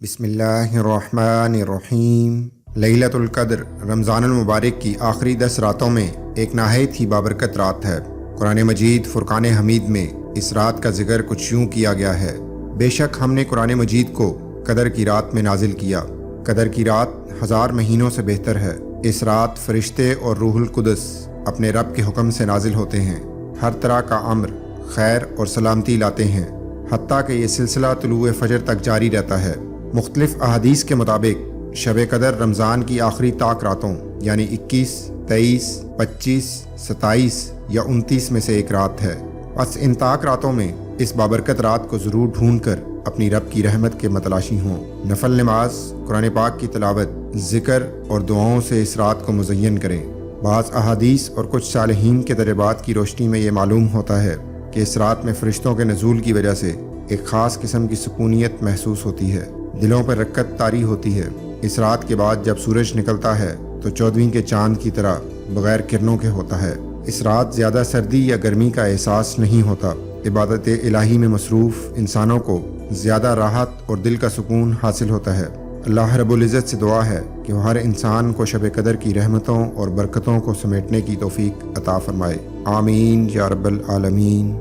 بسم اللہ الرحمن الرحیم۔ لیلۃ القدر رمضان المبارک کی آخری 10 راتوں میں ایک نہایت ہی بابرکت رات ہے۔ قرآن مجید فرقان حمید میں اس رات کا ذکر کچھ یوں کیا گیا ہے: بے شک ہم نے قرآن مجید کو قدر کی رات میں نازل کیا۔ قدر کی رات 1000 مہینوں سے بہتر ہے۔ اس رات فرشتے اور روح القدس اپنے رب کے حکم سے نازل ہوتے ہیں، ہر طرح کا امر، خیر اور سلامتی لاتے ہیں، حتیٰ کہ یہ سلسلہ طلوع فجر تک جاری رہتا ہے۔ مختلف احادیث کے مطابق شب قدر رمضان کی آخری طاق راتوں یعنی 21، 23، 25، 27 یا 29 میں سے ایک رات ہے۔ بس ان طاق راتوں میں اس بابرکت رات کو ضرور ڈھونڈ کر اپنی رب کی رحمت کے متلاشی ہوں۔ نفل نماز، قرآن پاک کی تلاوت، ذکر اور دعاؤں سے اس رات کو مزین کریں۔ بعض احادیث اور کچھ صالحین کے تجربات کی روشنی میں یہ معلوم ہوتا ہے کہ اس رات میں فرشتوں کے نزول کی وجہ سے ایک خاص قسم کی سکونیت محسوس ہوتی ہے، دلوں پر رکت طاری ہوتی ہے۔ اس رات کے بعد جب سورج نکلتا ہے تو 14ویں کے چاند کی طرح بغیر کرنوں کے ہوتا ہے۔ اس رات زیادہ سردی یا گرمی کا احساس نہیں ہوتا۔ عبادت الہی میں مصروف انسانوں کو زیادہ راحت اور دل کا سکون حاصل ہوتا ہے۔ اللہ رب العزت سے دعا ہے کہ وہ ہر انسان کو شب قدر کی رحمتوں اور برکتوں کو سمیٹنے کی توفیق عطا فرمائے۔ آمین یا رب العالمین۔